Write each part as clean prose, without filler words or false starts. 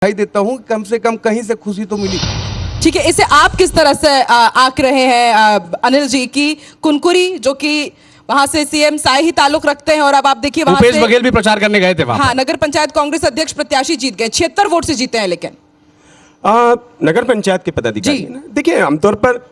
देता हूँ, कम से कम कहीं से खुशी तो मिली। ठीक है, इसे आप किस तरह से आंक रहे हैं अनिल जी की कुनकुरी, जो कि वहां से सीएम साई ही ताल्लुक रखते हैं और अब आप देखिए वहां भूपेश से बघेल भी प्रचार करने गए थे वहां। हाँ, नगर पंचायत कांग्रेस अध्यक्ष प्रत्याशी जीत गए, 76 वोट से जीते हैं। लेकिन नगर पंचायत के पदाधिकारी ना, देखिए आमतौर पर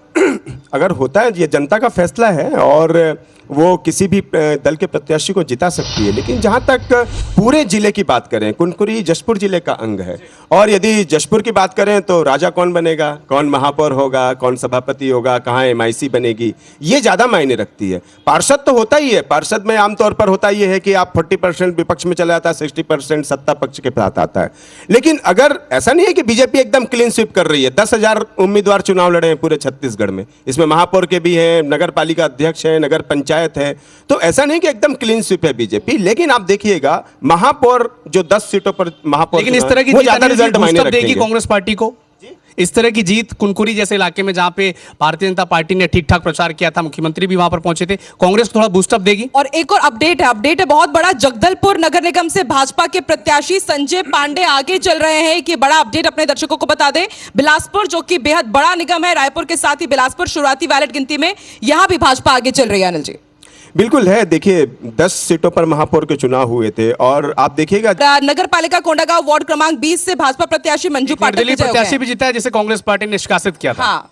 अगर होता है, ये जनता का फैसला है और वो किसी भी दल के प्रत्याशी को जिता सकती है, लेकिन जहाँ तक पूरे जिले की बात करें, कुनकुरी जशपुर जिले का अंग है और यदि जशपुर की बात करें तो राजा कौन बनेगा, कौन महापौर होगा, कौन सभापति होगा, कहाँ एमआईसी बनेगी, ये ज़्यादा मायने रखती है। पार्षद तो होता ही है, पार्षद में आमतौर पर होता ये है कि आप 40% विपक्ष में चला जाता है, 60% सत्ता पक्ष के साथ आता है। लेकिन अगर ऐसा नहीं है कि बीजेपी एकदम क्लीन स्वीप कर रही है, 10,000 उम्मीदवार चुनाव लड़े हैं पूरे छत्तीसगढ़ में, इसमें महापौर के भी हैं, नगर पालिका अध्यक्ष हैं, नगर पंचायत है, तो ऐसा नहीं कि एकदम क्लीन स्वीप है बीजेपी। लेकिन आप देखिएगा महापौर जो 10 सीटों पर महापौर, लेकिन इस तरह की जीत बूस्टअप देगी कांग्रेस पार्टी को, इस तरह की जीत कुनकुरी जैसे इलाके में जहां पे भारतीय जनता पार्टी ने ठीक ठाक प्रचार किया था, मुख्यमंत्री भी वहां पर पहुंचे थे, कांग्रेस को थोड़ा बूस्टअप देगी। और एक और अपडेट है बहुत बड़ा, जगदलपुर नगर निगम से भाजपा के प्रत्याशी संजय पांडे आगे चल रहे हैं। कि बड़ा अपडेट अपने दर्शकों को बता दें, बिलासपुर जो कि बेहद बड़ा निगम है, रायपुर के साथ ही बिलासपुर शुरुआती बैलेट गिनती में यहां भी भाजपा आगे चल रही है। अनिल जी, बिल्कुल है, देखिए 10 सीटों पर महापौर के चुनाव हुए थे और आप देखिएगा नगर पालिका कोंडागांव वार्ड क्रमांक 20 से भाजपा प्रत्याशी मंजू पाठक प्रत्याशी भी जीता है, जिसे कांग्रेस पार्टी ने निष्कासित किया था। हाँ,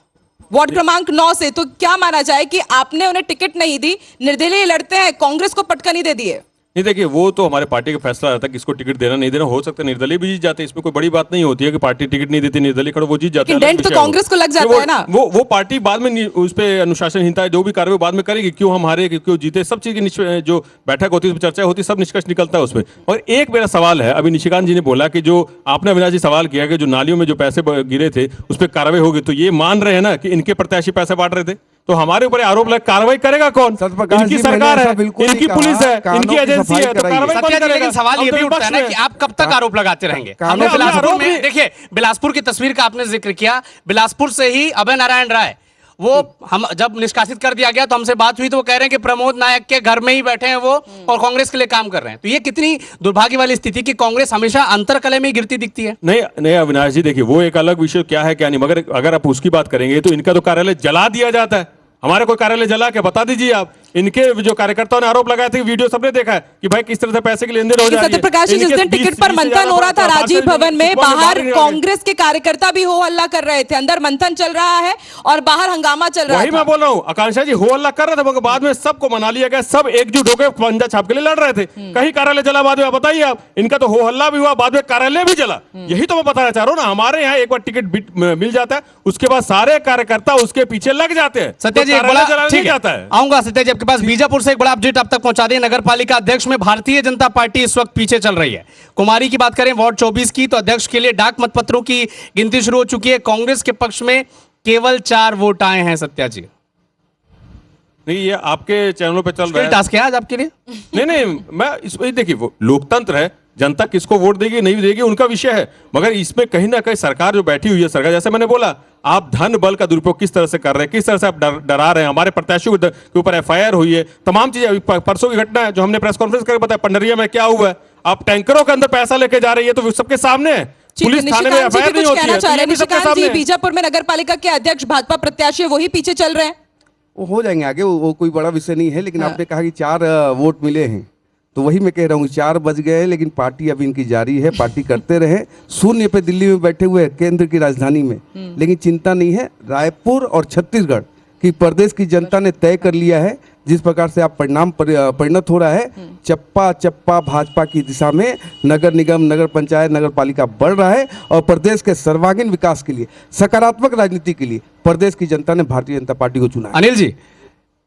वार्ड क्रमांक 9 से। तो क्या माना जाए कि आपने उन्हें टिकट नहीं दी, निर्दलीय लड़ते हैं, कांग्रेस को पटकनी दे दी है? नहीं, देखिए वो तो हमारे पार्टी का फैसला रहता है किसको टिकट देना नहीं देना। हो सकता है निर्दलीय भी जीत जाते हैं, इसमें कोई बड़ी बात नहीं होती है कि पार्टी टिकट नहीं देती, निर्दलीय खड़ो वो जीत जाते हैं। डेंट तो कांग्रेस को लग जाता है ना। वो पार्टी बाद में उस पर अनुशासनहीनता जो भी कार्रवाई बाद में करेगी, क्यों हम हारे, क्यों जीते, सब चीज की जो बैठक होती है उसमें चर्चा होती है, सब निष्कर्ष निकलता है उसमें। और एक मेरा सवाल है, अभी निशिकांत जी ने बोला कि जो आपने अविनाश जी सवाल किया कि जो नालियों में जो पैसे गिरे थे उस पर कार्रवाई होगी, तो ये मान रहे हैं ना कि इनके प्रत्याशी पैसे बांट रहे थे, तो हमारे ऊपर आरोप लगा, कार्रवाई करेगा कौन? इनकी सरकार है, इनकी पुलिस है, इनकी एजेंसी है, तो कार्रवाई कौन करेगा? लेकिन सवाल ये भी उठता है ना कि आप कब तक आरोप लगाते रहेंगे? हमने बिलासपुर में देखिए, बिलासपुर की तस्वीर का आपने जिक्र किया, बिलासपुर से ही अभय नारायण राय, वो हम जब निष्कासित कर दिया गया तो हमसे बात हुई तो वो कह रहे हैं कि प्रमोद नायक के घर में ही बैठे हैं वो और कांग्रेस के लिए काम कर रहे हैं। तो ये कितनी दुर्भाग्य वाली स्थिति कि कांग्रेस हमेशा अंतरकलह में ही गिरती दिखती है। नहीं अविनाश जी, देखिए वो एक अलग विषय क्या है क्या नहीं, मगर अगर आप उसकी बात करेंगे तो इनका तो कार्यालय जला दिया जाता है। हमारे कोई कार्यालय जला के बता दीजिए आप। इनके जो कार्यकर्ताओं ने आरोप लगाया था, वीडियो सबने देखा है कि भाई किस तरह से पैसे के लेन देन हो जा रही है। सत्यप्रकाश जी, जिस दिन टिकट पर मंथन हो रहा था राजीव भवन में, बाहर कांग्रेस के कार्यकर्ता भी हो हल्ला कर रहे थे, अंदर मंथन चल रहा है और बाहर हंगामा चल रहा है। वही मैं बोल रहा हूँ, आकांक्षा जी हो हल्ला कर रहे थे, मगर बाद में सबको मना लिया गया, सब एकजुट होकर पंजा छाप के लिए लड़ रहे थे। कहीं कार्यालय जला बाद में, बताइए आप। इनका तो हो हल्ला भी हुआ, बाद में कार्यालय भी जला। यही तो मैं बताना चाह रहा हूँ ना, हमारे यहाँ एक बार टिकट मिल जाता है, उसके बाद सारे कार्यकर्ता उसके पीछे लग जाते हैं। सत्या जी आऊंगा, सत्या जी आपके पास बीजापुर से एक बड़ा अपडेट आप तक पहुंचा दें। नगर पालिका अध्यक्ष में भारतीय जनता पार्टी इस वक्त पीछे चल रही है। कुमारी की बात करें वार्ड 24 की, तो अध्यक्ष के लिए डाक मतपत्रों की गिनती शुरू हो चुकी है। कांग्रेस के पक्ष में केवल 4 वोट आए हैं। सत्या जी, नहीं ये आपके चैनलों पे चल रहा है, टास्क है आज आपके लिए। नहीं मैं इसमें देखिए, वो लोकतंत्र है, जनता किसको वोट देगी नहीं देगी उनका विषय है, मगर इसमें कहीं ना कहीं सरकार जो बैठी हुई है, सरकार जैसे मैंने बोला, आप धन बल का दुरुपयोग किस तरह से कर रहे हैं, किस तरह से आप डरा रहे हैं। हमारे प्रत्याशियों के ऊपर एफआईआर हुई है, तमाम चीजें। परसों की घटना है जो हमने प्रेस कॉन्फ्रेंस करके बताया, पंडरिया में क्या हुआ है, आप टैंकरों के अंदर पैसा लेके जा रही है, तो सबके सामने है। पुलिस थाने में एफआईआर नहीं होती है, तो ये भी सबके सामने है। बीजापुर में नगर पालिका के अध्यक्ष भाजपा प्रत्याशी वही पीछे चल रहे हैं, वो हो जाएंगे आगे, वो कोई बड़ा विषय नहीं है। लेकिन आपने कहा कि 4 वोट मिले हैं, तो वही मैं कह रहा हूँ, 4 बज गए, लेकिन पार्टी अभी इनकी जारी है, पार्टी करते रहे। शून्य पे दिल्ली में बैठे हुए केंद्र की राजधानी में, लेकिन चिंता नहीं है। रायपुर और छत्तीसगढ़ की प्रदेश की जनता ने तय कर लिया है, जिस प्रकार से आप परिणत हो रहा है, चप्पा चप्पा भाजपा की दिशा में नगर निगम, नगर पंचायत, नगर पालिका बढ़ रहा है और प्रदेश के सर्वांगीण विकास के लिए, सकारात्मक राजनीति के लिए प्रदेश की जनता ने भारतीय जनता पार्टी को चुना है। अनिल जी,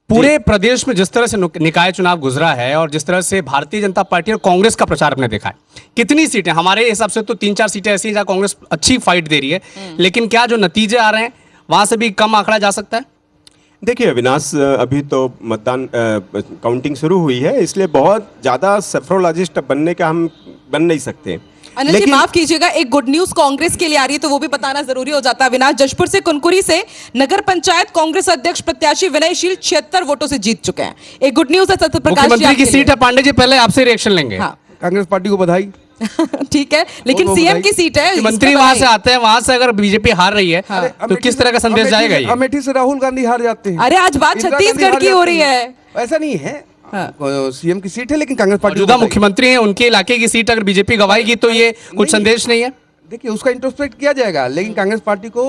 पूरे प्रदेश में जिस तरह से निकाय चुनाव गुजरा है और जिस तरह से भारतीय जनता पार्टी और कांग्रेस का प्रचार आपने देखा है, कितनी सीटें, हमारे हिसाब से तो 3-4 सीटें ऐसी हैं जहां कांग्रेस अच्छी फाइट दे रही है, लेकिन क्या जो नतीजे आ रहे हैं वहां से भी कम आंकड़ा जा सकता है? देखिए अविनाश, अभी तो मतदान काउंटिंग शुरू हुई है, इसलिए बहुत ज़्यादा सेफ्रोलॉजिस्ट बनने का हम बन नहीं सकते। अनिल जी माफ कीजिएगा, एक गुड न्यूज कांग्रेस के लिए आ रही है तो वो भी बताना जरूरी हो जाता है। अविनाश, जशपुर से कुनकुरी से नगर पंचायत कांग्रेस अध्यक्ष प्रत्याशी विनयशील 76 वोटों से जीत चुके हैं। एक गुड न्यूज है सत्यप्रकाश जी, मुख्यमंत्री की सीट है। पांडे जी, पहले आपसे रिएक्शन लेंगे। हाँ, कांग्रेस पार्टी को बधाई। ठीक है, लेकिन वो सीएम बताइए। की सीट है, इस पे मंत्री वहां से बनाइए। आते हैं, वहां से अगर बीजेपी हार रही है हाँ। तो किस तरह का संदेश जाएगा ये? अमेठी से राहुल गांधी हार जाते हैं। अरे आज बात इंदिरा गांधी छत्तीसगढ़ हार की हो जाती रही है। ऐसा नहीं है, हाँ। सीएम की सीट है लेकिन कांग्रेस पार्टी मौजूदा को बताइए। मुख्यमंत्री हैं, उनके इलाके की सीट अगर बीजेपी गवाएगी तो ये कुछ नहीं। संदेश नहीं है? देखिए उसका इंट्रोस्पेक्ट किया जाएगा, लेकिन कांग्रेस पार्टी को